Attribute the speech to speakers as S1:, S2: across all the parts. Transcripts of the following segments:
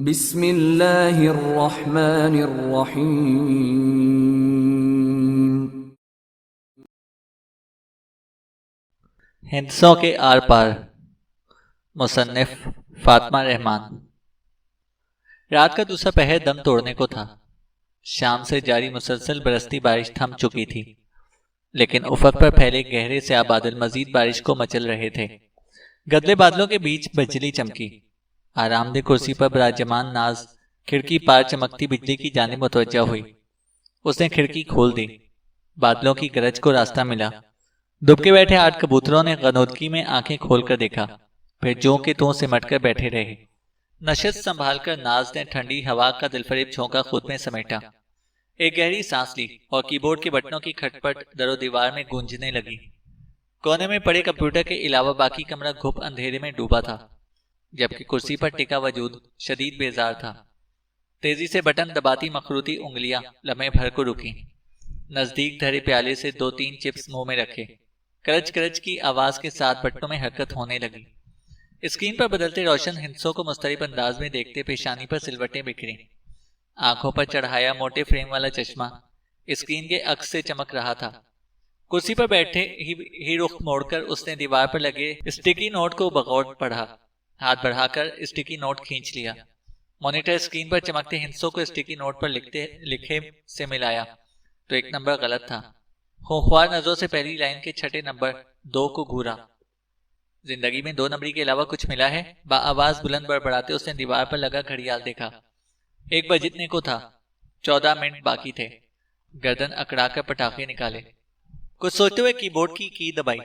S1: بسم اللہ الرحمن الرحیم۔
S2: ہندسوں کے آر پار، مصنف فاطمہ رحمان۔ رات کا دوسرا پہر دم توڑنے کو تھا۔ شام سے جاری مسلسل برستی بارش تھم چکی تھی، لیکن افق پر پھیلے گہرے سیاہ بادل مزید بارش کو مچل رہے تھے۔ گدلے بادلوں کے بیچ بجلی چمکی۔ آرام دہ کرسی پر براجمان ناز کھڑکی پار چمکتی بجلی کی جانب متوجہ ہوئی۔ اس نے کھڑکی کھول دی۔ بادلوں کی گرج کو راستہ ملا۔ دب کے بیٹھے 8 کبوتروں نے غنودگی میں آنکھیں کھول کر دیکھا، پھر جوں کے توں سمٹ کر بیٹھے رہے۔ نشست سنبھال کر ناز نے ٹھنڈی ہوا کا دلفریب جھونکا خود میں سمیٹا۔ ایک گہری سانس لی اور کی بورڈ کے بٹنوں کی کھٹپٹ در و دیوار میں گونجنے لگی۔ کونے میں پڑے کمپیوٹر کے علاوہ باقی کمرہ گھپ اندھیرے میں ڈوبا تھا، جبکہ کرسی پر ٹکا وجود شدید بیزار تھا۔ تیزی سے بٹن دباتی مخروطی انگلیاں لمحے بھر کو رکیں۔ نزدیک دھرے پیالے سے 2-3 چپس منہ میں رکھے۔ کرچ کرچ کی آواز کے ساتھ بٹنوں میں حرکت ہونے لگی۔ اسکرین پر بدلتے روشن ہندسوں کو مضطرب انداز میں دیکھتے پیشانی پر سلوٹیں بکھری۔ آنکھوں پر چڑھایا موٹے فریم والا چشمہ اسکرین کے عکس سے چمک رہا تھا۔ کرسی پر بیٹھے ہی رخ موڑ کر اس نے دیوار پر لگے اسٹیکی نوٹ کو بغور پڑھا۔ ہاتھ بڑھا کر اسٹیکی نوٹ کھینچ لیا۔ مانیٹر اسکرین پر چمکتے ہندسوں کو اسٹیکی نوٹ پر لکھے سے ملایا تو ایک نمبر غلط تھا۔ خونخوار نظروں سے پہلی لائن کے چھٹے نمبر 2 کو گھورا۔ زندگی میں 2 نمبری کے علاوہ کچھ ملا ہے؟ بآواز بلند بڑبڑاتے اس نے دیوار پر لگا گھڑیال دیکھا۔ 1 بجنے کو تھا۔ 14 منٹ باقی تھے۔ گردن اکڑا کر پٹاخے نکالے۔ کچھ سوچتے ہوئے کی بورڈ کی دبائی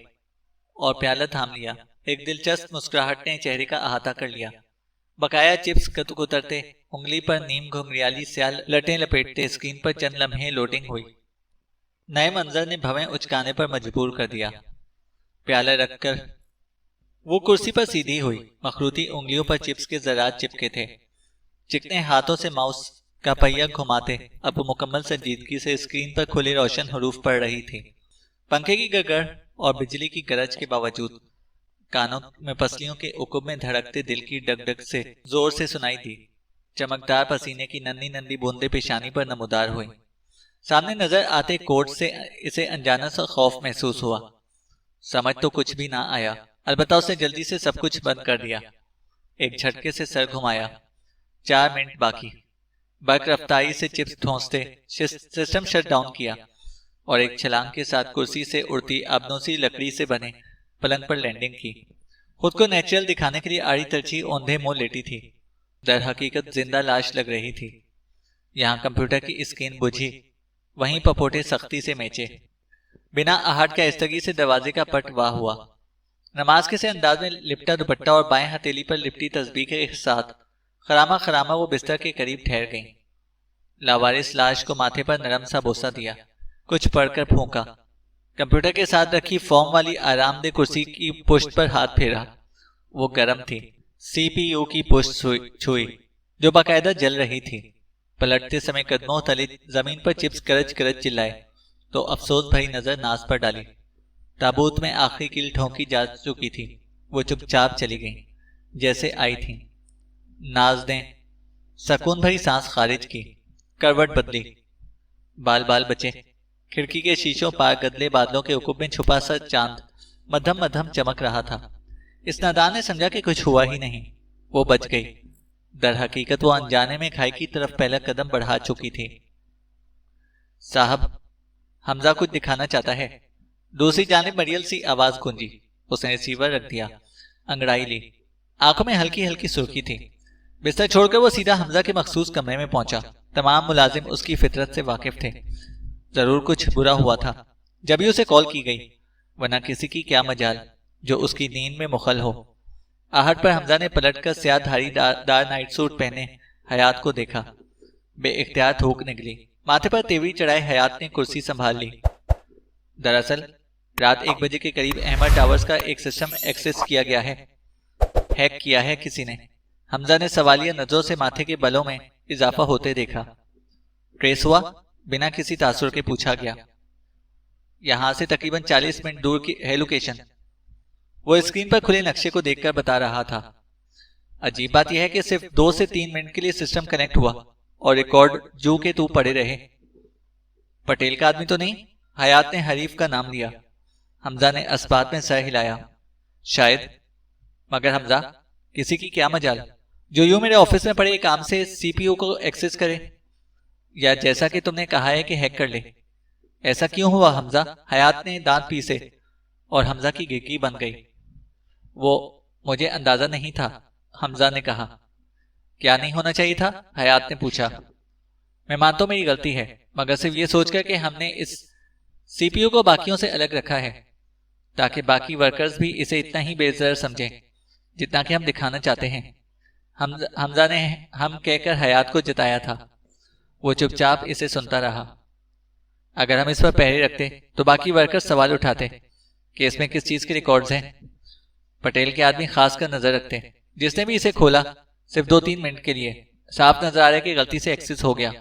S2: اور پیالہ تھام لیا۔ ایک دلچسپ مسکراہٹ نے چہرے کا احاطہ کر لیا۔ بقایا چپس کترتے انگلی پر نیم گھمریالی سیال لٹیں لپیٹتے اسکرین پر چند لمحے لوڈنگ ہوئی۔ نئے منظر نے بھویں اچکانے پر مجبور کر دیا۔ پیالہ رکھ کر وہ کرسی پر سیدھی ہوئی۔ مخروطی انگلیوں پر چپس کے ذرات چپکے تھے۔ چکنے ہاتھوں سے ماؤس کا پہیہ گھماتے اب مکمل سنجیدگی سے اسکرین پر کھلے روشن حروف پڑھ رہی تھی۔ پنکھے کی گڑگڑ اور بجلی کی گرج کے باوجود کانوں میں پسلیوں کے عقب میں دھڑکتے دل کی ڈگ ڈگ سے زور سے سنائی دی۔ چمکدار پسینے کی ننھی ننھی بوندیں پیشانی پر نمودار ہوئی۔ سامنے نظر آتے کوٹ سے اسے انجانا سا خوف محسوس ہوا۔ سمجھ تو کچھ بھی نہ آیا، البتہ اس نے جلدی سے سب کچھ بند کر دیا۔ ایک جھٹکے سے سر گھمایا۔ 4 منٹ باقی۔ برق رفتاری سے چپس ٹھونستے سسٹم شٹ ڈاؤن کیا اور ایک چھلانگ کے ساتھ کرسی سے اڑتی ابنوسی لکڑی سے بنے پلنگ پر لینڈنگ کی۔ خود کو نیچرل دکھانے کے لیے آڑی ترچھی اوندھے منہ لیٹی تھی، در حقیقت زندہ لاش لگ رہی تھی۔ یہاں کمپیوٹر کی اسکرین بجھی، وہیں پپوٹے سختی سے میچے۔ بنا آہٹ کے آہستگی سے دروازے کا پٹ واہ ہوا۔ نماز کے سے انداز میں لپٹا دوپٹہ اور بائیں ہتھیلی پر لپٹی تسبیح کے ساتھ خرامہ وہ بستر کے قریب ٹھہر گئیں۔ لاوارث لاش کو ماتھے پر نرم سا بوسہ دیا، کچھ پڑھ کر پھونکا۔ کمپیوٹر کے ساتھ رکھی فوم والی آرام دہ کرسی کی پشت پر ہاتھ پھیرا۔ وہ گرم تھی۔ CPU کی پشت چھوئی جو باقاعدہ جل رہی تھی۔ پلٹتے سمے قدموں تلے زمین پر چپس کرچ کرچ چلائے تو افسوس بھری نظر ناز پر ڈالی۔ تابوت میں آخری کیل ٹھونکی جا چکی تھی۔ وہ چپ چاپ چلی گئیں جیسے آئی تھیں۔ ناز نے سکون بھری سانس خارج کی، کروٹ بدلی۔ بال بچے۔ کھڑکی کے شیشوں پار گدلے بادلوں کے عقب میں چھپا سا چاند مدھم مدھم چمک رہا تھا۔ اس نادان نے سمجھا کہ کچھ ہوا ہی نہیں، وہ بچ گئی۔ در حقیقت وہ انجانے میں کھائی کی طرف پہلا قدم بڑھا چکی تھی۔ صاحب، حمزہ کچھ دکھانا چاہتا ہے۔ دوسری جانب مریل سی آواز گونجی۔ اس نے ریسیور رکھ دیا، انگڑائی لی۔ آنکھوں میں ہلکی ہلکی سرخی تھی۔ بستر چھوڑ کر وہ سیدھا حمزہ کے مخصوص کمرے میں پہنچا۔ تمام ملازم اس کی فطرت سے واقف تھے۔ ضرور کچھ برا ہوا تھا جبھی اسے کال کی گئی، ورنہ کسی کی کیا مجال جو اس کی نیند میں مخل ہو۔ آہٹ پر حمزہ نے پلٹ کر سیاہ دھاری دار نائٹ سوٹ پہنے حیات کو دیکھا۔ بے اختیار تھوک نکلی۔ ماتھے پر تیوری چڑھائے حیات نے کرسی سنبھال لی۔ دراصل رات 1 بجے کے قریب احمد ٹاورز کا ایک سسٹم ایکسس کیا گیا ہے، ہیک کیا ہے کسی نے۔ حمزہ نے سوالیہ نظروں سے ماتھے کے بلوں میں اضافہ ہوتے دیکھا۔ ٹریس ہوا؟ بنا کسی تاثر کے پوچھا گیا۔ یہاں سے تقریباً 40 منٹ دور کی ہے لوکیشن۔ وہ اسکرین پر کھلے نقشے کو دیکھ کر بتا رہا تھا۔ عجیب بات یہ ہے کہ صرف 2 سے 3 منٹ کے لیے سسٹم کنیکٹ ہوا اور ریکارڈ جو کہ تو پڑے رہے۔ پٹیل کا آدمی تو نہیں؟ حیات نے حریف کا نام لیا۔ حمزہ نے اسبات میں سر ہلایا۔ شاید، مگر حمزہ کسی کی کیا مجال جو یوں میرے آفس میں پڑے کام سے سی پی یو کو ایکسس کرے، یا جیسا کہ تم نے کہا ہے کہ ہیک کر لے۔ ایسا کیوں ہوا حمزہ؟ حیات نے دانت پیسے اور حمزہ کی گگی بن گئی۔ وہ مجھے اندازہ نہیں تھا، حمزہ نے کہا۔ کیا نہیں ہونا چاہیے تھا؟ حیات نے پوچھا۔ میں مانتا ہوں میری غلطی ہے، مگر صرف یہ سوچ کر کہ ہم نے اس سی پی یو کو باقیوں سے الگ رکھا ہے تاکہ باقی ورکرز بھی اسے اتنا ہی بے ضرر سمجھیں جتنا کہ ہم دکھانا چاہتے ہیں۔ حمزہ نے ہم کہہ کر حیات کو جتایا تھا۔ وہ چپ چاپ اسے سنتا رہا۔ اگر ہم اس پر پہرے رکھتے تو باقی ورکرز سوال اٹھاتے کہ اس میں کس چیز کے ریکارڈز ہیں۔ پٹیل کے آدمی خاص کر نظر رکھتے، جس نے بھی اسے کھولا صرف 2-3 منٹ کے لیے صاف نظر آ رہا ہے کہ غلطی سے ایکسس ہو گیا۔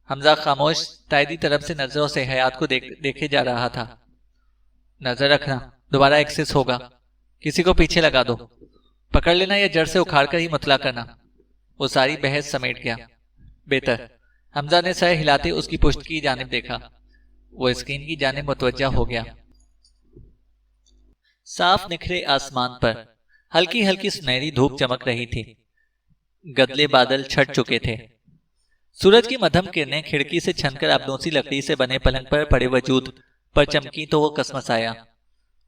S2: حمزہ خاموش تائیدی طرف سے نظروں سے حیات کو دیکھے جا رہا تھا۔ نظر رکھنا، دوبارہ ایکسس ہوگا، کسی کو پیچھے لگا دو، پکڑ لینا یا جڑ سے اکھاڑ کر ہی مطلع کرنا۔ وہ ساری بحث سمیٹ گیا۔ بہتر، حمزہ نے سر ہلاتے اس کی پشت کی جانب دیکھا۔ وہ اسکرین کی جانب متوجہ ہو گیا۔ صاف نکھرے آسمان پر ہلکی ہلکی سنہری دھوپ چمک رہی تھی۔ گدلے بادل چھٹ چکے تھے۔ سورج کی مدھم کرنیں کھڑکی سے چھن کر ابنوسی لکڑی سے بنے پلنگ پر پڑے وجود پر چمکی تو وہ کسمسایا۔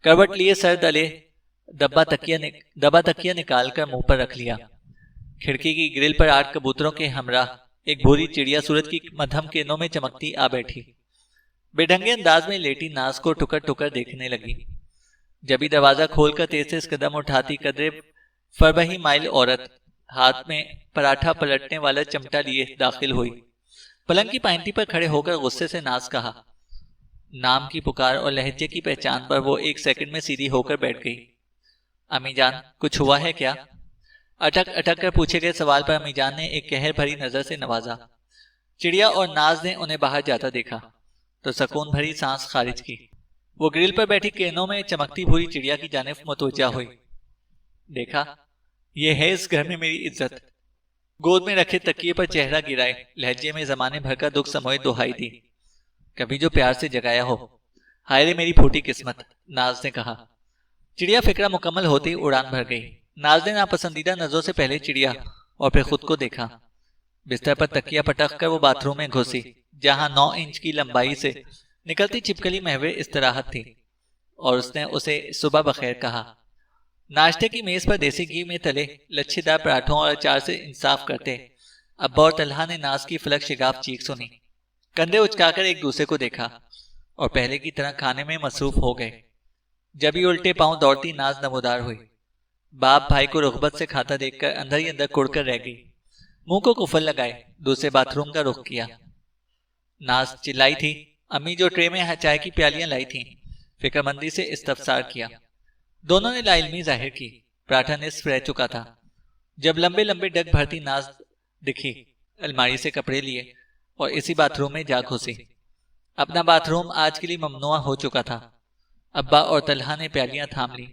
S2: کروٹ لیے سر دلے دبا تکیہ نکال کر منہ پر رکھ لیا۔ کھڑکی کی گرل پر 8 کبوتروں کے ہمراہ ایک بھوری چڑیا سورج کی مدھم کرنوں میں چمکتی آ بیٹھی۔ بے ڈھنگے انداز میں لیٹی ناز کو ٹکر ٹکر دیکھنے لگی۔ جبھی دروازہ کھول کر تیز تیز قدم اٹھاتی قدرے فربہی مائل عورت ہاتھ میں پراٹھا پلٹنے والا چمٹا لیے داخل ہوئی۔ پلنگ کی پائنٹی پر کھڑے ہو کر غصے سے ناز کہا۔ نام کی پکار اور لہجے کی پہچان پر وہ 1 سیکنڈ میں سیدھی ہو کر بیٹھ گئی۔ امی جان، کچھ ہوا ہے کیا؟ اٹک اٹک کر پوچھے گئے سوال پر امی جان نے ایک قہر بھری نظر سے نوازا۔ چڑیا اور ناز نے انہیں باہر جاتا دیکھا تو سکون بھری سانس خارج کی۔ وہ گرل پر بیٹھی کرنوں میں چمکتی بھوری چڑیا کی جانب متوجہ ہوئی۔ دیکھا، یہ ہے اس گھر میں میری عزت۔ گود میں رکھے تکیے پر چہرہ گرائے لہجے میں زمانے بھر کا دکھ سموئے دہائی دی۔ کبھی جو پیار سے جگایا ہو، ہائے رے میری پھوٹی قسمت، ناز نے کہا۔ چڑیا فکرہ مکمل ہوتی اڑان بھر گئی۔ ناز نے ناپسندیدہ نظروں سے پہلے چڑیا اور پھر خود کو دیکھا۔ بستر پر تکیہ پٹک کر وہ باتھ روم میں گھسی، جہاں 9 انچ کی لمبائی سے نکلتی چپکلی محور استراحت تھی، اور اس نے اسے صبح بخیر کہا۔ ناشتے کی میز پر دیسی گھی میں تلے لچھے دار پراٹھوں اور اچار سے انصاف کرتے ابا اور طلحہ نے ناز کی فلک شگاف چیخ سنی، کندھے اچکا کر ایک دوسرے کو دیکھا اور پہلے کی طرح کھانے میں مصروف ہو گئے۔ جب ہی الٹے پاؤں دوڑتی ناز نمودار ہوئی۔ باپ بھائی کو رغبت سے کھاتا دیکھ کر اندر ہی اندر کڑ کر رہ گئی۔ منہ کو کفل لگائے دوسرے باتھ روم کا رخ کیا۔ ناز چلائی تھی۔ امی جو ٹرے میں چائے کی پیالیاں لائی تھیں فکر مندی سے استفسار کیا۔ دونوں نے لا علمی ظاہر کی۔ پراٹھا نصف رہ چکا تھا جب لمبے لمبے ڈگ بھرتی ناز دکھی، الماری سے کپڑے لیے اور اسی باتھ روم میں جا گھسی۔ اپنا باتھ روم آج کے لیے ممنوع ہو چکا تھا۔ ابا اور طلحہ نے پیالیاں تھام لی۔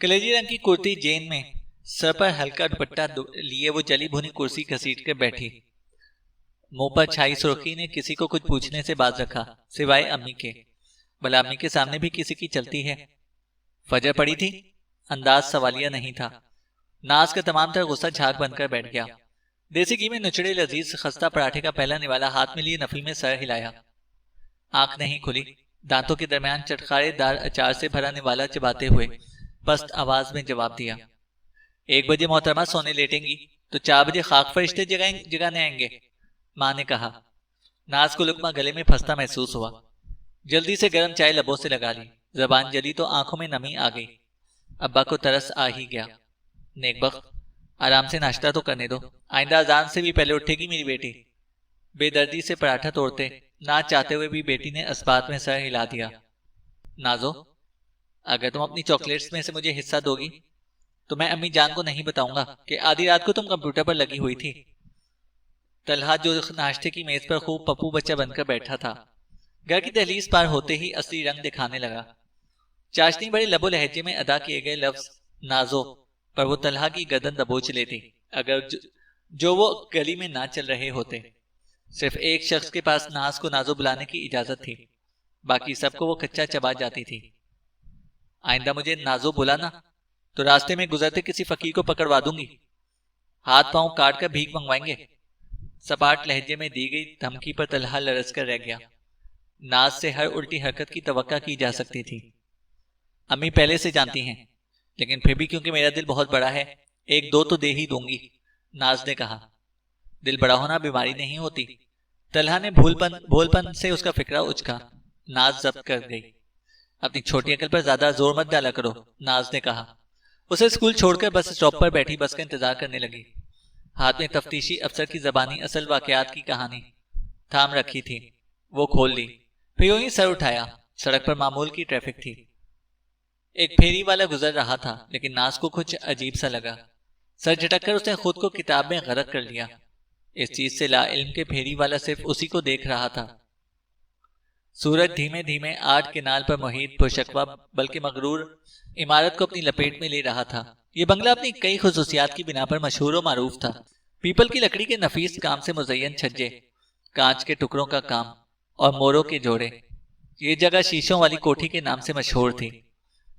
S2: کلیجی رنگ کی کرتی جین میں سر پر ہلکا دوپٹہ لیے وہ جلی بھونی کرسی گھسیٹ کر بیٹھی۔ منہ پر چھائی سرخی نے کسی کو کچھ پوچھنے سے باز رکھا سوائے امی کے۔ بھلا امی کے سامنے بھی کسی کی چلتی ہے؟ فجر پڑی تھی؟ انداز سوالیہ نہیں تھا۔ ناز کا تمام تر غصہ جھاگ بن کر بیٹھ گیا۔ دیسی گھی میں نچڑے لذیذ خستہ پراٹھے کا پہلا نوالا ہاتھ میں لیے نفی میں سر ہلایا۔ آنکھ نہیں کھلی، دانتوں کے درمیان چٹخارے دار اچار سے بھرا نوالا چباتے ہوئے پست آواز میں جواب دیا۔ 1 بجے محترمہ سونے لیٹیں گی تو 4 بجے خاک فرشتے جگانے آئیں گے، ماں نے کہا۔ ناز کو لقمہ گلے میں پھنستا محسوس ہوا۔ جلدی سے گرم چائے لبوں سے لگا لی۔ زبان جلی تو آنکھوں میں نمی آ گئی۔ ابا کو ترس آ ہی گیا۔ نیک بخت، آرام سے ناشتہ تو کرنے دو، آئندہ اذان سے بھی پہلے اٹھے گی میری بیٹی۔ بے دردی سے پراٹھا توڑتے نہ چاہتے ہوئے بھی بیٹی نے اسبات میں سر ہلا دیا۔ نازو، اگر تم اپنی چاکلیٹس میں سے مجھے حصہ دو گی تو میں امی جان کو نہیں بتاؤں گا کہ آدھی رات کو تم کمپیوٹر پر لگی ہوئی تھی۔ طلحہ جو ناشتے کی میز پر خوب پپو بچہ بن کر بیٹھا تھا، گھر کی دہلیز پار ہوتے ہی اصلی رنگ دکھانے لگا۔ چاشنی بڑے لب و لہجے میں ادا کیے گئے لفظ نازو پر وہ طلحہ کی گردن دبوچ لیتی اگر جو وہ گلی میں نہ چل رہے ہوتے۔ صرف ایک شخص کے پاس ناز کو نازو بلانے کی اجازت تھی، باقی سب کو وہ کچا چبا جاتی تھی۔ آئندہ مجھے نازو بلانا تو راستے میں گزرتے کسی فقیر کو پکڑوا دوں گی، ہاتھ پاؤں کاٹ کر بھیک منگوائیں گے۔ سپاٹ لہجے میں دی گئی دھمکی پر طلحہ لرز کر رہ گیا۔ ناز سے ہر الٹی حرکت کی توقع کی جا سکتی تھی۔ امی پہلے سے جانتی ہیں، لیکن پھر بھی کیونکہ میرا دل بہت بڑا ہے، ایک دو تو دے ہی دوں گی، ناز نے کہا۔ دل بڑا ہونا بیماری نہیں ہوتی۔ طلحہ نے بھول پن سے اس کا فکرہ اچکا۔ ناز ضبط کر گئی۔ اپنی چھوٹی عقل پر زیادہ زور مت ڈالا کرو، ناز نے کہا۔ اسے اسکول چھوڑ کر بس اسٹاپ پر بیٹھی بس کا انتظار کرنے لگی۔ ہاتھ میں تفتیشی افسر کی زبانی اصل واقعات کی کہانی تھام رکھی تھی، وہ کھول لی، پھر یوں ہی سر اٹھایا۔ سڑک پر معمول کی ٹریفک تھی۔ ایک پھیری والا گزر رہا تھا، لیکن ناز کو کچھ عجیب سا لگا۔ سر جھٹک کر اس نے خود کو کتاب میں غرق کر لیا۔ اس چیز سے لا علم کے پھیری والا صرف اسی کو دیکھ رہا تھا۔ سورج دھیمے دھیمے 8 کنال پر محیط پرشکوہ بلکہ مغرور عمارت کو اپنی لپیٹ میں لے رہا تھا۔ یہ بنگلہ اپنی کئی خصوصیات کی بنا پر مشہور و معروف تھا۔ پیپل کی لکڑی کے نفیس کام سے مزین چھجے، کانچ کے ٹکڑوں کا کام اور موروں کے جوڑے۔ یہ جگہ شیشوں والی کوٹھی کے نام سے مشہور تھی۔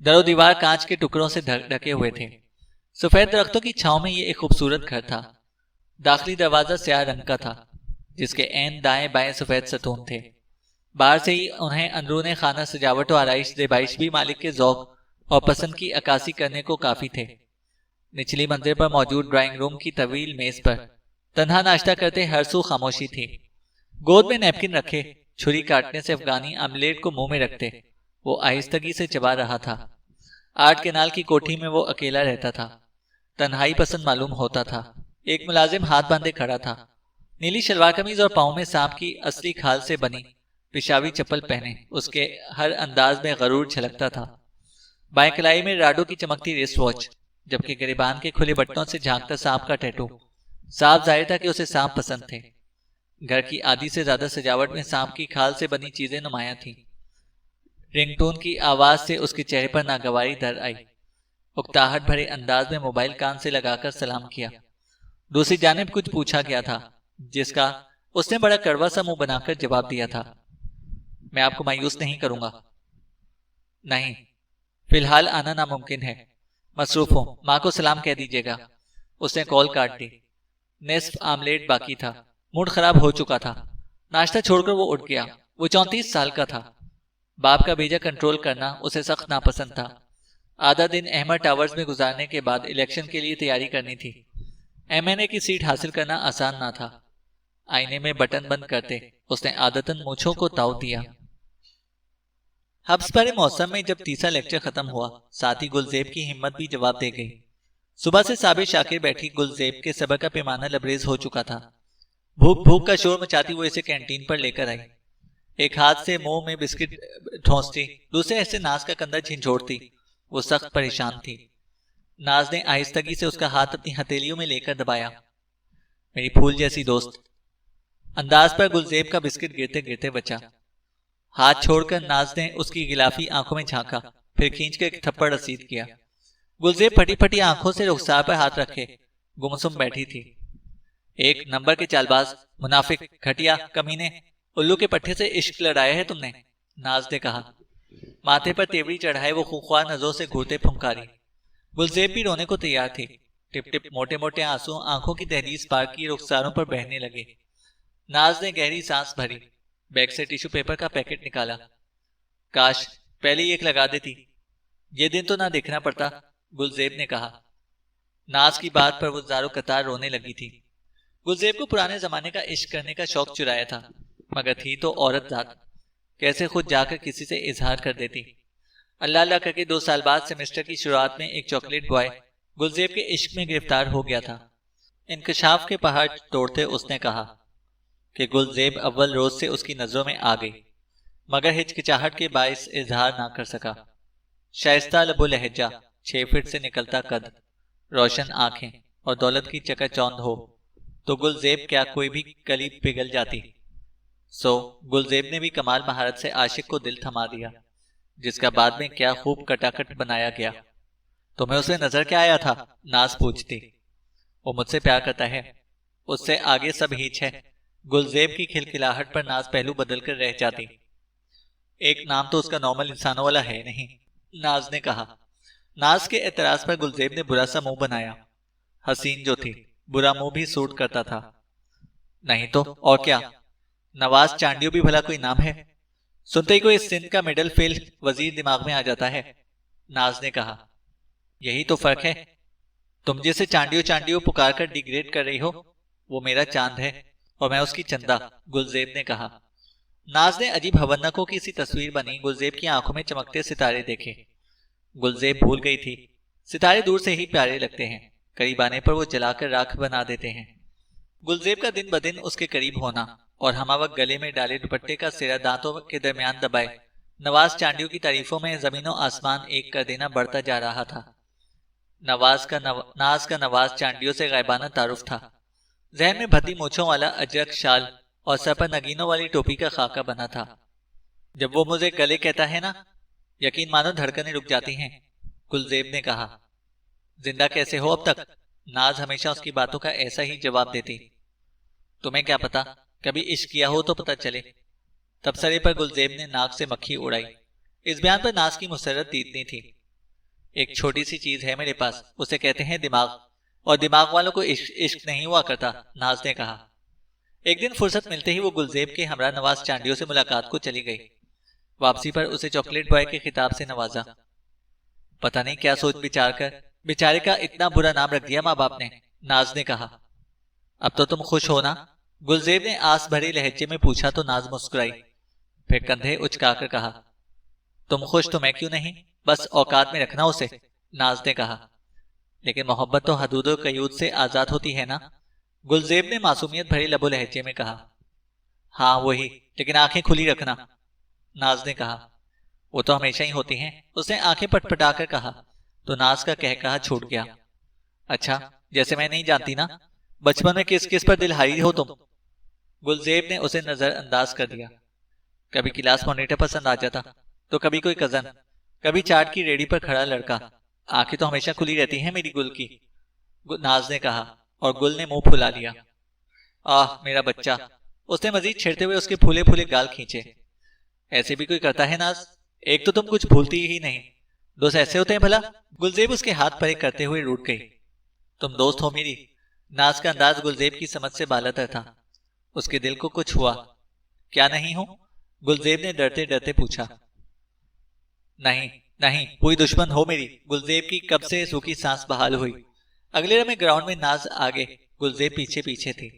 S2: در و دیوار کانچ کے ٹکڑوں سے ڈھکے ہوئے تھے۔ سفید درختوں کی چھاؤں میں یہ ایک خوبصورت گھر تھا۔ داخلی دروازہ سیاہ رنگ کا تھا، جس کے عین دائیں بائیں سفید ستون تھے۔ باہر سے ہی انہیں اندرون خانہ سجاوٹ و آرائش زیبائش بھی مالک کے ذوق اور پسند کی عکاسی کرنے کو کافی تھے۔ نچلی منزل پر موجود ڈرائنگ روم کی طویل میز پر تنہا ناشتہ کرتے ہر سو خاموشی تھی۔ گود میں نیپکن رکھے، چھری کاٹنے سے افغانی آملیٹ کو منہ میں رکھتے وہ آہستگی سے چبا رہا تھا۔ 8 کنال کی کوٹھی میں وہ اکیلا رہتا تھا، تنہائی پسند معلوم ہوتا تھا۔ ایک ملازم ہاتھ باندھے کھڑا تھا، نیلی شلوار قمیض اور پاؤں میں سانپ کی اصلی کھال سے بنی پشاوی چپل پہنے، اس کے ہر انداز میں غرور چھلکتا تھا۔ بائیں کلائی میں راڈو کی چمکتی ریسٹ واچ، جبکہ گریبان کے کھلے بٹنوں سے جھانکتا سانپ کا ٹیٹو۔ صاف ظاہر تھا کہ اسے سانپ پسند تھے۔ گھر کی آدھی سے زیادہ سجاوٹ میں سانپ کی کھال سے بنی چیزیں نمایاں تھیں۔ رنگ ٹون کی آواز سے اس کے چہرے پر ناگواری در آئی۔ اکتاہٹ بھرے انداز میں موبائل کان سے لگا کر سلام کیا۔ دوسری جانب کچھ پوچھا گیا تھا، جس کا اس نے بڑا کڑوا سا منہ بنا کر جواب دیا تھا۔ میں آپ کو مایوس نہیں کروں گا۔ نہیں، فی الحال آنا ناممکن ہے، مصروف ہوں، ماں کو سلام کہہ دیجیے گا۔ اس نے کال کاٹ دی۔ نصف آملیٹ باقی تھا، موڈ خراب ہو چکا تھا۔ ناشتہ چھوڑ کر وہ اٹھ گیا۔ وہ 34 سال کا تھا۔ باپ کا بھیجا کنٹرول کرنا اسے سخت ناپسند تھا۔ آدھا دن احمد ٹاورز میں گزارنے کے بعد الیکشن کے لیے تیاری کرنی تھی۔ MNA کی سیٹ حاصل کرنا آسان نہ تھا۔ آئینے میں بٹن بند کرتے اس نے عادتاً مونچھوں کو تاؤ دیا۔ حبس بھرے موسم میں جب تیسرا لیکچر ختم ہوا، ساتھی گلزیب کی ہمت بھی جواب دے گئی۔ صبح سے صابر شاکر بیٹھی گلزیب کے صبر کا پیمانہ لبریز ہو چکا تھا۔ بھوک کا شور مچاتی وہ اسے کینٹین پر لے کر آئی۔ ایک ہاتھ سے منہ میں بسکٹ ٹھونستی، دوسرے ایسے ناز کا کندھا جھنجھوڑتی۔ وہ سخت پریشان تھی۔ ناز نے آہستگی سے اس کا ہاتھ اپنی ہتھیلیوں میں لے کر دبایا۔ میری پھول جیسی دوست۔ انداز پر گلزیب کا بسکٹ گرتے گرتے بچا۔ ہاتھ چھوڑ کر ناز نے اس کی غلافی آنکھوں میں جھانکا، پھر کھینچ کر ایک تھپڑ رسید کیا۔ گلزیب پھٹی پھٹی آنکھوں سے رخسار پر ہاتھ رکھے گمسم بیٹھی تھی۔ ایک نمبر کے چالباز، منافق، گھٹیا، کمینے، الو کے پٹھے سے عشق لڑایا ہے تم نے، ناز نے کہا۔ ماتھے پر تیوری چڑھائے وہ خوخوار نظروں سے گھورتے پھنکاری۔ گلزیب بھی رونے کو تیار تھی۔ ٹپ ٹپ موٹے موٹے آنسو آنکھوں کی دہلیز پار کی رخساروں پر بہنے لگے۔ ناز نے گہری سانس بھری، بیگ سے ٹیشو پیپر کا پیکٹ نکالا۔ کاش پہلے ایک لگا دیتی، یہ دن تو نہ دیکھنا پڑتا، گلزیب نے کہا۔ ناز کی بات پر وہ زارو قطار رونے لگی تھی۔ گلزیب کو پرانے زمانے کا عشق کرنے کا شوق چرایا تھا، مگر تھی تو عورت ذات، کیسے خود جا کر کسی سے اظہار کر دیتی۔ اللہ اللہ کر کے 2 سال بعد سیمسٹر کی شروعات میں ایک چاکلیٹ بوائے گلزیب کے عشق میں گرفتار ہو گیا تھا۔ انکشاف کے پہاڑ توڑتے اس نے کہا کہ گلزیب اول روز سے اس کی نظروں میں آ گئی، مگر ہچکچاہٹ کے باعث اظہار نہ کر سکا۔ شائستہ لب و لہجہ، 6 فٹ سے نکلتا قد، روشن آنکھیں اور دولت کی چکا چوند ہو تو گلزیب کیا کوئی بھی کلی پگھل جاتی۔ گلزیب نے بھی کمال مہارت سے عاشق کو دل تھما دیا، جس کا بعد میں کیا خوب کٹاکٹ بنایا گیا۔ تمہیں اسے نظر کیا آیا تھا؟ ناز پوچھتی۔ وہ مجھ سے پیار کرتا ہے، اس سے آگے سب ہیچ ہے۔ گلزیب کی کھلکھلاہٹ پر ناز پہلو بدل کر رہ جاتی۔ ایک نام تو اس کا نارمل انسانوں والا ہے نہیں، ناز نے کہا۔ ناز کے اعتراض پر گلزیب نے برا سا منہ بنایا۔ حسین جو تھی، برا منہ بھی سوٹ کرتا تھا۔ نہیں تو اور کیا، نواز چانڈیو بھی بھلا کوئی نام ہے؟ سنتے ہی کوئی سندھ کا مڈل فیلڈ وزیر دماغ میں آ جاتا ہے، ناز نے کہا۔ یہی تو فرق ہے، تم جسے چانڈیو چانڈیو پکار کر ڈیگریڈ کر رہی ہو، وہ میرا چاند ہے اور میں اس کی چندہ، گلزیب نے کہا۔ ناز نے عجیب حونکوں کی سی تصویر بنی گلزیب کی آنکھوں میں چمکتے ستارے دیکھے۔ گلزیب بھول گئی تھی، ستارے دور سے ہی پیارے لگتے ہیں، قریب آنے پر وہ جلا کر راکھ بنا دیتے ہیں۔ گلزیب کا دن بدن اس کے قریب ہونا اور ہمہ وقت گلے میں ڈالے دوپٹے کا سرا دانتوں کے درمیان دبائے نواز چانڈیو کی تعریفوں میں زمین و آسمان ایک کر دینا بڑھتا جا رہا تھا۔ ناز کا نواز چانڈیو سے غائبانہ تعارف تھا۔ ذہن میں بھدی مونچھوں والا اجرک شال اور سر پر نگینوں والی ٹوپی کا خاکہ بنا تھا۔ جب وہ مجھے گلے کہتا ہے نا، یقین مانو دھڑکنیں رک جاتی ہیں، گلزیب نے کہا۔ زندہ کیسے ہو اب تک؟ ناز ہمیشہ اس کی باتوں کا ایسا ہی جواب دیتی۔ تمہیں کیا پتا، کبھی عشق کیا ہو تو پتا چلے۔ تبصرے پر گلزیب نے ناک سے مکھی اڑائی۔ اس بیان پر ناز کی مسرت تیتنی تھی۔ ایک چھوٹی سی چیز ہے میرے پاس، اسے کہتے ہیں دماغ، اور دماغ والوں کو عشق نہیں ہوا کرتا، ناز نے کہا۔ ایک دن فرصت ملتے ہی وہ گلزیب کے ہمراہ نواز چانڈیو سے ملاقات کو چلی گئی۔ واپسی پر اسے چاکلیٹ بوائے کے خطاب سے نوازا۔ پتہ نہیں کیا سوچ بچار کر بیچارے کا اتنا برا نام رکھ دیا ماں باپ نے، ناز نے کہا۔ اب تو تم خوش ہو نا؟ گلزیب نے آس بھرے لہجے میں پوچھا تو ناز مسکرائی، پھر کندھے اچکا کر کہا، تم خوش تو میں کیوں نہیں، بس اوقات میں رکھنا اسے، ناز نے کہا۔ لیکن محبت تو حدود و قیود سے آزاد ہوتی ہے نا، گلزیب نے معصومیت بھرے لب و لہجے میں کہا۔ ہاں وہی، لیکن آنکھیں کھلی رکھنا، ناز نے کہا۔ وہ تو ہمیشہ ہی ہوتی ہیں، اس نے آنکھیں پٹ پٹا کر کہا، تو ناز کا کہا چھوٹ گیا۔ اچھا، جیسے میں نہیں جانتی نا، بچپن میں کس کس پر دل ہاری ہو تم؟ گلزیب نے اسے نظر انداز کر دیا۔ کبھی کلاس مانیٹر پسند آ جاتا، تو کبھی کوئی کزن، کبھی چاٹ کی ریڑھی پر کھڑا لڑکا۔ آنکھیں تو ہمیشہ کھلی رہتی ہیں میری گل کی، ناز نے کہا، اور گل نے منہ پھلا لیا۔ آہ میرا بچہ، اس نے مزید چھیڑتے ہوئے اس کے پھولے پھولے گال کھینچے۔ ایسے بھی کوئی کرتا ہے ناز، ایک تو تم کچھ بھولتی ہی نہیں، دوست ایسے ہوتے ہیں بھلا؟ گلزیب اس کے ہاتھ پرے کرتے ہوئے روٹ گئی۔ تم دوست ہو میری، ناز کا انداز گلزیب کی سمجھ سے بالاتر تھا۔ اس کے دل کو کچھ ہوا۔ کیا نہیں ہوں؟ گلزیب نے ڈرتے ڈرتے پوچھا۔ نہیں نہیں، کوئی دشمن ہو میری، گلزیب کی کب سے سوکھی سانس بحال ہوئی۔ اگلے لمحے گراؤنڈ میں ناز آگے، گلزیب پیچھے پیچھے تھی۔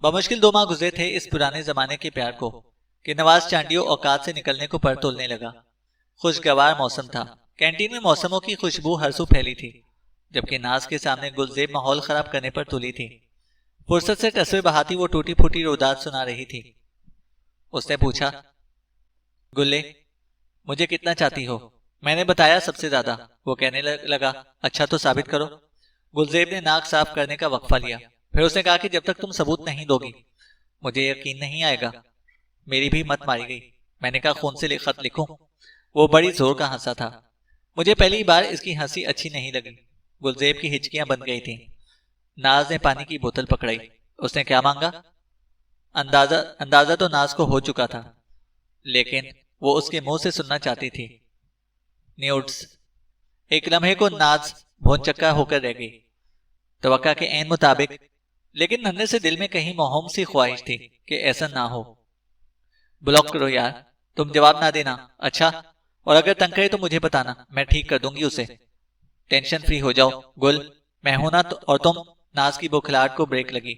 S2: بمشکل 2 ماہ گزرے تھے اس پرانے زمانے کے پیار کو کہ نواز چانڈیو اوقات سے نکلنے کو پر تولنے لگا۔ خوشگوار موسم تھا، کینٹین میں موسموں کی خوشبو ہر سو پھیلی تھی، جبکہ ناز کے سامنے گلزیب ماحول خراب کرنے پر تلی تھی۔ فرصت سے تصویر بہاتی وہ ٹوٹی پھوٹی روداد سنا رہی تھی۔ اس نے پوچھا، گلے مجھے کتنا چاہتی ہو؟ میں نے بتایا سب سے زیادہ، وہ کہنے لگا۔ اچھا تو ثابت کرو۔ گلزیب نے ناک صاف کرنے کا وقفہ لیا، پھر اس نے کہا کہ جب تک تم ثبوت نہیں دو گی مجھے یقین نہیں آئے گا۔ میری بھی مت ماری گئی۔ میں نے کہا خون سے خط لکھوں؟ وہ بڑی زور کا ہنسا تھا۔ مجھے پہلی بار اس کی ہنسی اچھی نہیں لگی۔ گلزیب کی ہچکیاں بن گئی تھیں۔ ناز نے پانی کی بوتل پکڑائی۔ اس نے کیا مانگا؟ اندازہ تو ناز کو ہو چکا تھا، لیکن وہ اس کے منہ سے سننا چاہتی تھی۔ نیوڈز۔ ایک لمحے کو ناز بھونچکا ہو کر رہ گئی، توقع کے عین مطابق، لیکن ننھے سے دل میں کہیں موہوم سی خواہش تھی کہ ایسا نہ ہو۔ بلاک کرو یار، تم جواب نہ دینا، اچھا؟ اور اگر تنگ کرے تو مجھے بتانا، میں ٹھیک کر دوں گی اسے۔ ٹینشن فری ہو جاؤ گل، میں ہوں نا اور تم۔ ناز کی بوکھلاہٹ کو بریک لگی۔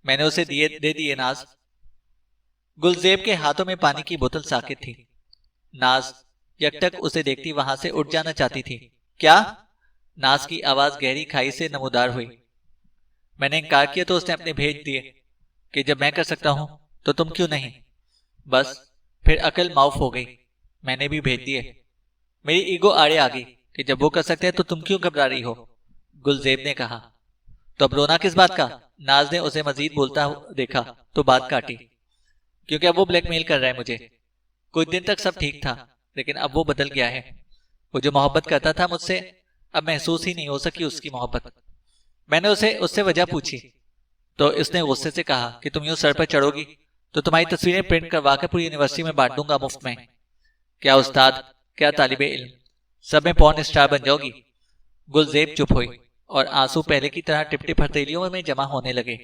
S2: میں نے اسے دے دیے ناز۔ گلزیب کے ہاتھوں میں پانی کی بوتل ساکت تھی۔ ناز یکٹک اسے دیکھتی وہاں سے اٹھ جانا چاہتی تھی۔ کیا؟ ناز کی آواز گہری کھائی سے نمودار ہوئی۔ میں نے انکار کیا تو اس نے اپنے بھیج دیے کہ جب میں کر سکتا ہوں تو تم کیوں نہیں؟ بس پھر عقل معاف ہو گئی، میں نے بھی بھیج دیے۔ میری ایگو آڑے آ گئی کہ جب وہ کر سکتے ہیں تو تم کیوں گھبرا رہی ہو؟ گلزیب نے کہا۔ تو اب رونا کس بات کا؟ ناز نے اسے مزید بولتا دیکھا تو بات کاٹی۔ کیونکہ اب وہ بلیک میل کر رہا ہے مجھے۔ کچھ دن تک سب ٹھیک تھا، لیکن اب وہ بدل گیا ہے۔ وہ جو محبت کرتا تھا مجھ سے، اب محسوس ہی نہیں ہو سکی اس کی محبت۔ میں نے اس سے وجہ پوچھی تو اس نے غصے سے کہا کہ تم یوں سر پر چڑھو گی تو تمہاری تصویریں پرنٹ کروا کے پوری یونیورسٹی میں بانٹ دوں گا مفت میں۔ کیا استاد، کیا طالب علم، سب میں پورن اسٹار بن جاؤ گی۔ گلزیب چپ ہوئی اور آنسو پہلے کی طرح ٹپ ٹپ ہتھیلیوں میں جمع ہونے لگے۔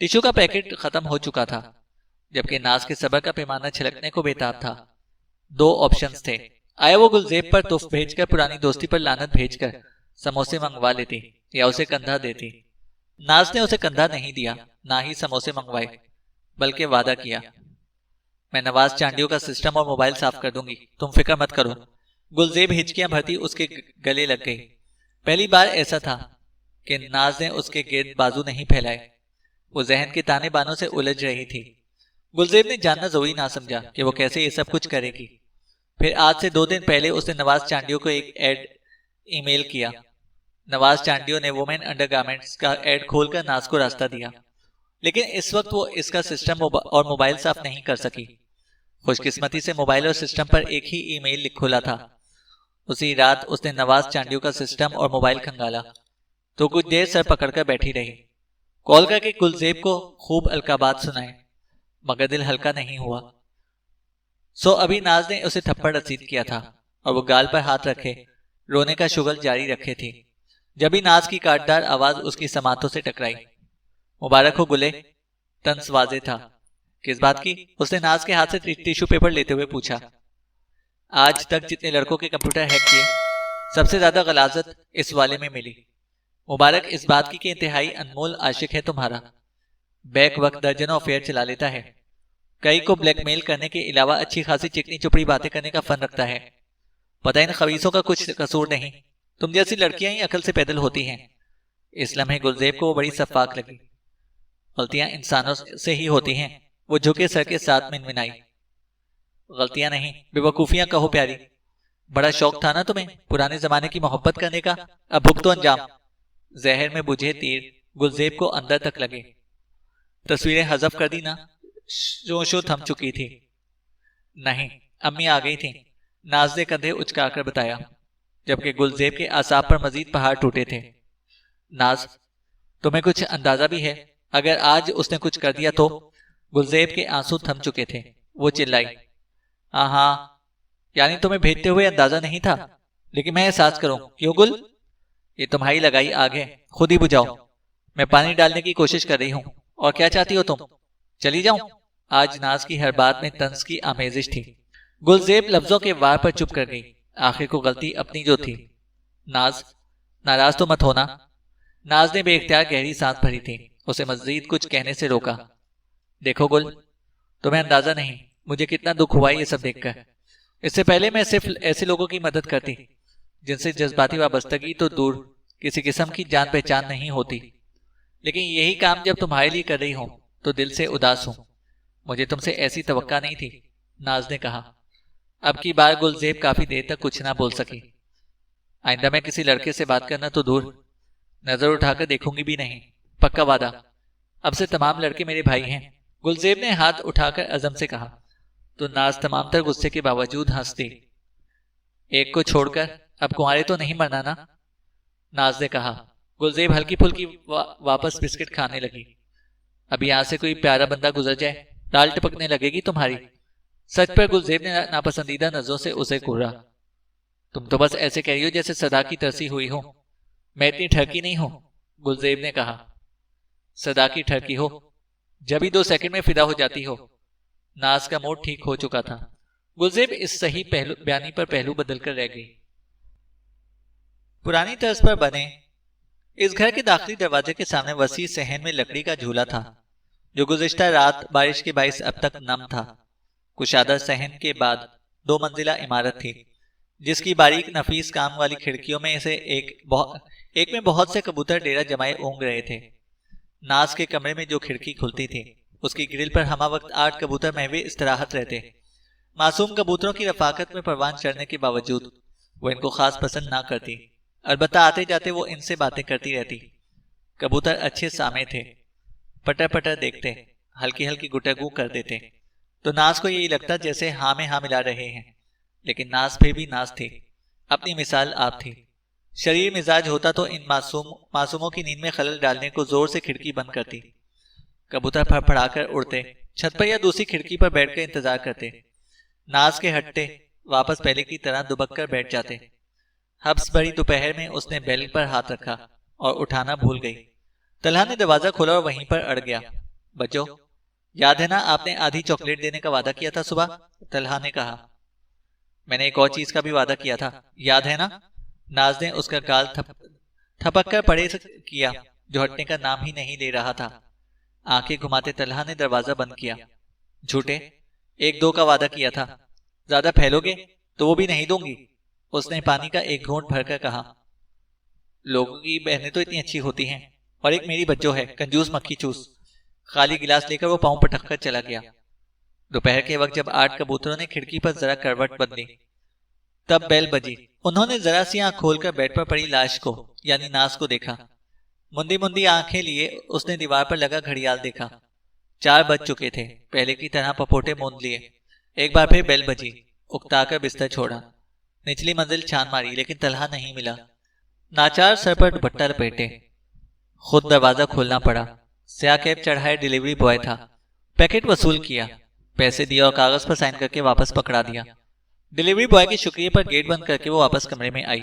S2: ٹیشو کا پیکٹ ختم ہو چکا تھا جبکہ ناز کے صبر کا پیمانہ چھلکنے کو بےتاب تھا۔ دو آپشنز تھے، آیا وہ گلزیب پر تحف بھیج کر پرانی دوستی پر لعنت بھیج کر سموسے منگوا لیتی یا اسے کندھا دیتی۔ ناز نے اسے کندھا نہیں دیا، نہ ہی سموسے منگوائے، بلکہ وعدہ کیا، میں نواز چانڈیوں کا سسٹم اور موبائل صاف کر دوں گی، تم فکر مت کرو۔ گلزیب ہچکیاں بھرتی اس کے گلے لگ گئی۔ پہلی بار ایسا تھا کہ ناز نے اس کے گرد بازو نہیں پھیلائے، وہ ذہن کے تانے بانوں سے الجھ رہی تھی۔ گلزیب نے جاننا ضروری نہ سمجھا کہ وہ کیسے یہ سب کچھ کرے گی۔ پھر آج سے 2 دن پہلے اس نے نواز چانڈیوں کو ایک ایڈ ای میل کیا۔ نواز چانڈیوں نے وومن انڈر گارمنٹس کا ایڈ کھول کر ناز کو راستہ دیا، لیکن اس وقت وہ اس کا سسٹم اور موبائل صاف نہیں کر سکی۔ خوش قسمتی سے موبائل اور سسٹم پر ایک ہی ای میل کھولا تھا۔ اسی رات اس نے نواز چانڈیوں کا سسٹم اور موبائل کھنگالا تو کچھ دیر سر پکڑ کر بیٹھی رہی، کال کر کے گلزیب کو خوب القابات سنائے، مگر دل ہلکا نہیں ہوا۔ سو ابھی ناز نے اسے تھپڑ رسید کیا تھا اور وہ گال پر ہاتھ رکھے رونے کا شغل جاری رکھے تھی، جبھی ناز کی کاٹدار آواز اس کی سماعتوں سے ٹکرائی۔ مبارک ہو گلے، طنز واضح تھا۔ کس بات کی؟ اس نے ناز کے ہاتھ سے ٹیشو پیپر لیتے ہوئے پوچھا۔ آج تک جتنے لڑکوں کے کمپیوٹر ہیک کیے، سب سے زیادہ غلاظت اس والے میں ملی۔ مبارک اس بات کی کہ انتہائی انمول عاشق ہے تمہارا، بیک وقت درجنوں افیئر چلا لیتا ہے، کئی کو بلیک میل کرنے کے علاوہ اچھی خاصی چکنی چپڑی باتیں کرنے کا فن رکھتا ہے۔ پتہ ان خبیثوں کا کچھ قصور نہیں، تم جیسی لڑکیاں ہی عقل سے پیدل ہوتی ہیں۔ اس لمحے گلزیب کو وہ بڑی شفاق لگی۔ غلطیاں انسانوں سے ہی ہوتی ہیں، وہ جھکے سر کے ساتھ منمنائی۔ غلطیاں نہیں، بے وقوفیاں کہو پیاری۔ بڑا شوق تھا نا تمہیں پرانے زمانے کی محبت کرنے کا، اب بھگتو انجام۔ زہر میں بجھے تیر گلزیب کو اندر تک لگے۔ تصویریں حذف کر دی نا؟ شو تھم چکی تھی۔ نہیں، امی آ گئی تھیں، ناز نے کندھے اچکا کر بتایا، جبکہ گلزیب کے اعصاب پر مزید پہاڑ ٹوٹے تھے۔ ناز، تمہیں کچھ اندازہ بھی ہے اگر آج اس نے کچھ کر دیا تو؟ گلزیب کے آنسو تھم چکے تھے، وہ چلائی، ہاں ہاں، یعنی تمہیں بھیجتے ہوئے اندازہ نہیں تھا، لیکن میں احساس کروں کیوں گل؟ یہ تمہاری لگائی آگ ہے، خود ہی بجھاؤ۔ میں پانی ڈالنے کی کوشش کر رہی ہوں، اور کیا چاہتی ہو تم؟ چلی جاؤں؟ آج ناز کی ہر بات میں طنز کی آمیزش تھی۔ گلزیب لفظوں کے وار پر چپ کر گئی، آخر کو غلطی اپنی جو تھی۔ ناز، ناراض تو مت ہونا۔ ناز نے بے اختیار گہری سانس بھری تھی، اسے مزید کچھ کہنے سے روکا۔ دیکھو گل، تمہیں اندازہ نہیں مجھے کتنا دکھ ہوا یہ سب دیکھ کر۔ اس سے پہلے میں صرف ایسے لوگوں کی مدد کرتی جن سے جذباتی وابستگی تو دور کسی قسم کی جان پہچان نہیں ہوتی، لیکن یہی کام جب تمہارے لیے کر رہی ہوں تو دل سے اداس ہوں۔ مجھے تم سے ایسی توقع نہیں تھی، ناز نے کہا۔ اب کی بار گلزیب کافی دیر تک کچھ نہ بول سکی۔ آئندہ میں کسی لڑکے سے بات کرنا تو دور، نظر اٹھا کر دیکھوں گی بھی نہیں، پکا وعدہ۔ اب سے تمام لڑکے میرے بھائی ہیں، گلزیب نے ہاتھ اٹھا کر عزم سے کہا، تو ناز تمام تر غصے کے باوجود ہنس دی۔ ایک کو چھوڑ کر اب کنوارے تو نہیں مرنا نا؟ ناز نے کہا۔ گلزیب ہلکی پھلکی واپس بسکٹ کھانے لگی۔ اب یہاں سے کوئی پیارا بندہ گزر جائے، ڈال ٹپکنے لگے گی تمہاری۔ سچ پر گلزیب نے ناپسندیدہ نظروں سے اسے گھورا۔ تم تو بس ایسے کہہ رہی ہو جیسے صدا کی ترسی ہوئی ہو، میں اتنی ٹھرکی نہیں ہوں، گلزیب نے کہا۔ صدا کی ٹھرکی ہو جب ہی 2 سیکنڈ میں فدا ہو جاتی ہو۔ ناز کا موڈ ٹھیک ہو چکا تھا، گلزیب اس صحیح بیانی پر پہلو بدل کر رہ گئی۔ پرانی طرز پر بنے اس گھر کے داخلی دروازے کے سامنے وسیع صحن میں لکڑی کا جھولا تھا، جو گزشتہ رات بارش کے باعث اب تک نم تھا۔ کشادہ صحن کے بعد 2 منزلہ عمارت تھی، جس کی باریک نفیس کام والی کھڑکیوں میں سے ایک میں بہت سے کبوتر ڈیرا جمائے اونگ رہے تھے۔ ناز کے کمرے میں جو کھڑکی کھلتی تھی، اس کی گرل پر ہمہ وقت 8 کبوتر محوِ استراحت رہتے۔ معصوم کبوتروں کی رفاقت میں پروان چڑھنے کے باوجود وہ ان کو خاص پسند نہ کرتی، البتہ آتے جاتے وہ ان سے باتیں کرتی رہتی۔ کبوتر اچھے سامے تھے، پٹر پٹر دیکھتے، ہلکی ہلکی گٹگو کر دیتے، تو ناز کو یہی لگتا جیسے ہاں میں ہاں ملا رہے ہیں، لیکن ناز پھر بھی ناز تھی، اپنی مثال آپ تھی۔ شریر مزاج ہوتا تو ان معصوموں کی نیند میں خلل ڈالنے کو زور سے کھڑکی بند کرتی۔ کبوتر پھڑ پھڑا کر اڑتے، چھت پر یا دوسری کھڑکی پر بیٹھ کر انتظار کرتے۔ ناز کے ہٹتے واپس پہلے کی طرح دبک کر بیٹھ جاتے۔ حبس بھری دوپہر میں اس نے بیل پر ہاتھ رکھا اور اٹھانا بھول گئی۔ طلحہ نے دروازہ کھولا اور وہیں پر اڑ گیا۔ بچو، یاد ہے نا آپ نے آدھی چاکلیٹ دینے کا وعدہ کیا تھا صبح؟ طلحہ نے کہا۔ میں نے ایک اور چیز کا بھی وعدہ کیا تھا، یاد ہے نا؟ ناز نے اس کا گال تھپک کر پڑے کیا جو ہٹنے کا نام ہی نہیں لے رہا تھا۔ آنکھیں گھماتے طلحہ نے دروازہ بند کیا۔ جھوٹے، 1-2 کا وعدہ کیا تھا، زیادہ پھیلو گے تو وہ بھی نہیں دوں گی، اس نے پانی کا ایک گھونٹ بھر کر کہا۔ لوگوں کی بہنیں تو اتنی اچھی ہوتی ہیں، اور ایک میری بچو ہے، کنجوس مکھی چوس۔ خالی گلاس لے کر وہ پاؤں پٹک کر چلا گیا۔ دوپہر کے وقت جب 8 کبوتروں نے کھڑکی پر ذرا کروٹ بدلی، تب بیل بجی۔ انہوں نے ذرا سی آنکھ کھول کر بیڈ پر پڑی لاش کو یعنی ناز کو دیکھا۔ مندی مندی آنکھیں لیے اس نے دیوار پر لگا گھڑیال دیکھا۔ 4 بج چکے تھے، پہلے کی طرح پپوٹے موند لیے۔ ایک بار پھر بیل بجی، اکتا کر بستر چھوڑا۔ نچلی منزل چھان ماری لیکن طلحہ نہیں ملا۔ ناچار سر پر دوپٹہ لپیٹے خود دروازہ کھولنا پڑا۔ سیاہ کیپ چڑھائے ڈیلیوری بوائے تھا۔ پیکٹ وصول کیا، پیسے دیا اور کاغذ پر سائن کر کے واپس پکڑا دیا۔ ڈیلیوری بوائے کے شکریہ پر گیٹ بند کر کے وہ واپس کمرے میں آئی۔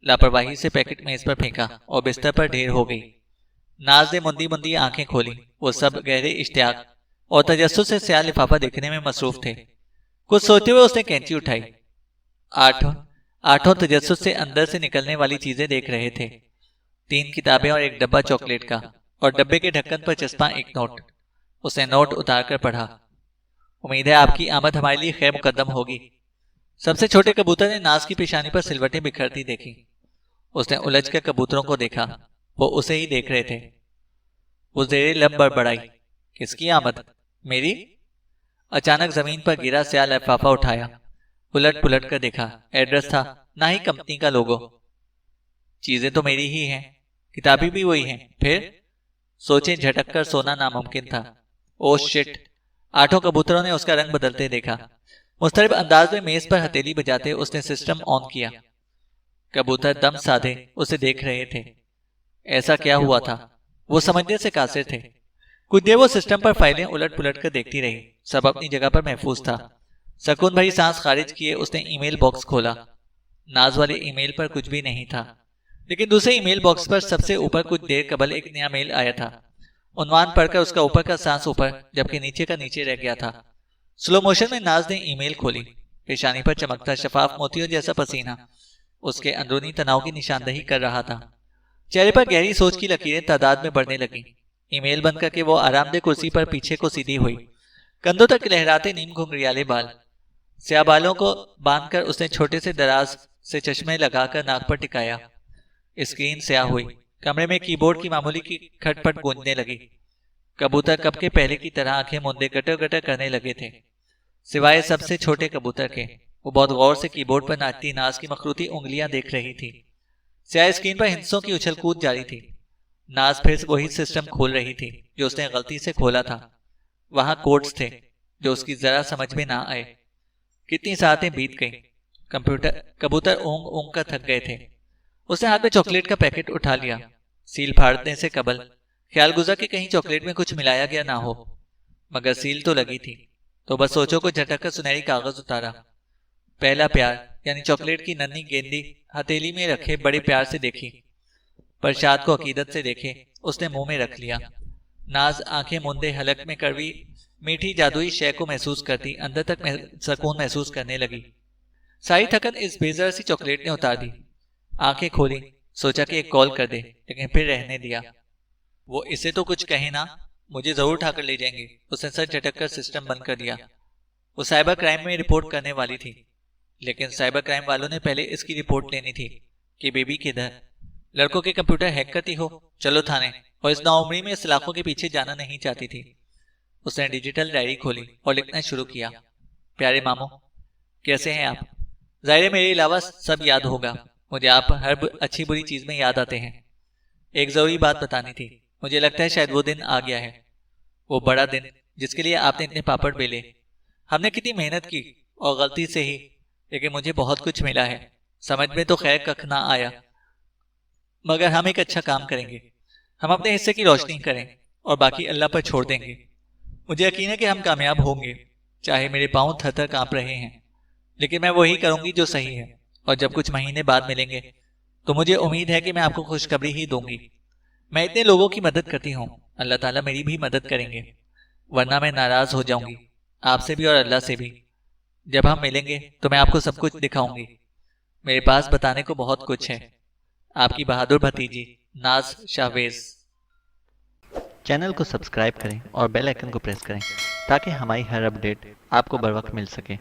S2: لاپرواہی سے پیکٹ میز پر پھینکا اور بستر پر ڈھیر ہو گئی۔ ناز نے مندی مندی آنکھیں کھولی۔ وہ سب گہرے اشتیاق اور تجسس سے سیاہ لفافہ دیکھنے میں مصروف تھے۔ کچھ سوچتے ہوئے اس نے کینچی اٹھائی۔ آٹھوں تجسس سے اندر سے نکلنے والی چیزیں دیکھ رہے تھے۔ 3 کتابیں اور ایک ڈبہ چاکلیٹ کا، اور ڈبے کے ڈھکن پر چسپاں ایک نوٹ۔ اس نے نوٹ اتار کر پڑھا۔ امید ہے آپ کی آمد ہمارے لیے خیر مقدم ہوگی۔ سب سے چھوٹے کبوتر نے ناز کی پیشانی پر سلوٹیں بکھرتی دیکھی۔ اس نے الجھ کر کبوتروں کو دیکھا، وہ اسے ہی دیکھ رہے تھے۔ وہ زیر لب بڑبڑائی، کس کی آمد؟ میری؟ اچانک زمین پر گرا سیاہ لفافہ اٹھایا، الٹ پلٹ کر دیکھا۔ ایڈریس تھا، نہ ہی کمپنی کا لوگو۔ چیزیں تو میری ہی ہیں، کتابیں بھی وہی ہیں، پھر؟ سوچیں جھٹک کر سونا ناممکن تھا۔ او شٹ! 8 کبوتروں نے اس کا رنگ بدلتے دیکھا۔ مضطرب انداز میں میز پر ہتھیلی بجاتے اس نے سسٹم آن کیا۔ کبوتر دم سادھے اسے دیکھ رہے تھے۔ ایسا کیا ہوا تھا؟ وہ سمجھنے سے قاصر تھے۔ کچھ دیر وہ سسٹم پر فائلیں الٹ پلٹ کر دیکھتی رہی۔ سب اپنی جگہ پر محفوظ تھا۔ سکون بھری سانس خارج کیے اس نے ای میل باکس کھولا۔ ناز والے ای میل پر کچھ بھی نہیں تھا، لیکن دوسرے ای میل باکس پر سب سے اوپر کچھ دیر قبل ایک نیا میل آیا تھا۔ عنوان پڑھ کر اس کا اوپر کا سانس اوپر جبکہ نیچے کا نیچے رہ گیا تھا۔ سلو موشن میں ناز نے ای میل کھولی۔ پیشانی پر چمکتا شفاف موتیوں جیسا پسینہ اس کے اندرونی تناؤ کی نشاندہی کر رہا تھا۔ چہرے پر گہری سوچ کی لکیریں تعداد میں بڑھنے لگیں۔ ای میل بند کر کے وہ آرام دہ کرسی پر پیچھے کو سیدھی ہوئی۔ کندھوں تک لہراتے نیم گھنگریالے بال، سیاہ بالوں کو باندھ کر اس نے چھوٹے سے دراز سے چشمے لگا کر ناک پر ٹکایا۔ اسکرین سیاہ ہوئی۔ کمرے میں کی بورڈ کی معمولی کی کھٹ پٹ گونجنے لگی۔ کبوتر کب کے پہلے کی طرح آنکھیں موندے گٹر گٹر کرنے لگے تھے، سوائے سب سے چھوٹے کبوتر کے۔ وہ بہت غور سے کی بورڈ پر ناچتی ناز کی مخروطی انگلیاں دیکھ رہی تھی۔ سیاہ اسکرین پر ہندسوں کی اچھل کود جاری تھی۔ ناز پھر وہی سسٹم کھول رہی تھی جو اس نے غلطی سے کھولا تھا۔ وہاں کوڈز تھے جو اس کی ذرا سمجھ میں نہ آئے۔ کتنی ساعتیں بیت گئیں۔ کبوتر اونگ اونگ کر تھک گئے تھے۔ اس نے ہاتھ میں چاکلیٹ کا پیکٹ اٹھا لیا۔ سیل پھاڑنے سے قبل خیال گزرا کہ کہیں چاکلیٹ میں کچھ ملایا گیا نہ ہو، مگر سیل تو لگی تھی، تو بس سوچوں کو جھٹک کر سنہری کاغذ اتارا۔ پہلا پیار یعنی چاکلیٹ کی ننھی گیندی ہتھیلی میں رکھے بڑے پیار سے دیکھی۔ پرشاد کو عقیدت سے دیکھے اس نے منہ میں رکھ لیا۔ ناز آنکھیں موندے حلق میں کڑوی میٹھی جادوئی شے کو محسوس کرتی اندر تک سکون محسوس کرنے لگی۔ ساری تھکن اس بیزر سی چاکلیٹ نے اتار دی۔ آنکھیں کھولی، سوچا کہ ایک کال کر دے، لیکن پھر رہنے دیا۔ وہ اسے تو کچھ کہے نا، مجھے ضرور اٹھا کر لے جائیں گے۔ اس نے سر جھٹک کر سسٹم بند کر دیا۔ وہ سائبر کرائم میں رپورٹ کرنے والی تھی، لیکن سائبر کرائم والوں نے پہلے اس کی رپورٹ لینی تھی کہ بیبی کدھر۔ لڑکوں کے کمپیوٹر ہیک کرتی ہو، چلو تھانے، اور اس ناعمری میں سلاخوں کے پیچھے جانا نہیں چاہتی تھی۔ اس نے ڈیجیٹل ڈائری کھولی اور لکھنا شروع کیا۔ پیارے ماموں، کیسے ہیں آپ؟ ظاہر ہے میرے علاوہ سب یاد ہوگا، مجھے آپ ہر اچھی بری چیز میں یاد آتے ہیں۔ ایک ضروری بات بتانی تھی، مجھے لگتا ہے شاید وہ دن آ گیا ہے، وہ بڑا دن جس کے لیے آپ نے اتنے پاپڑ بیلے۔ ہم نے کتنی محنت کی، اور غلطی سے ہی، لیکن مجھے بہت کچھ ملا ہے۔ سمجھ میں تو خیر ککھ نہ آیا، مگر ہم ایک اچھا کام کریں گے. ہم اپنے حصے کی روشنی کریں اور باقی اللہ پر چھوڑ دیں گے. مجھے یقین ہے کہ ہم کامیاب ہوں گے، چاہے میرے پاؤں تھر تھر کانپ رہے ہیں، لیکن میں وہی کروں گی جو صحیح ہے. اور جب کچھ مہینے بعد ملیں گے تو مجھے امید ہے کہ میں آپ کو خوشخبری ہی دوں گی. میں اتنے لوگوں کی مدد کرتی ہوں، اللہ تعالیٰ میری بھی مدد کریں گے، ورنہ میں ناراض ہو جاؤں گی، آپ سے بھی اور اللہ سے بھی. جب ہم ملیں گے تو میں آپ کو سب کچھ دکھاؤں گی. میرے پاس بتانے کو بہت کچھ ہے. آپ کی بہادر بھتیجی ناز شاہویز.
S3: چینل کو سبسکرائب کریں اور بیل آئیکن کو پریس کریں تاکہ ہماری ہر اپڈیٹ آپ کو بر وقت مل سکے.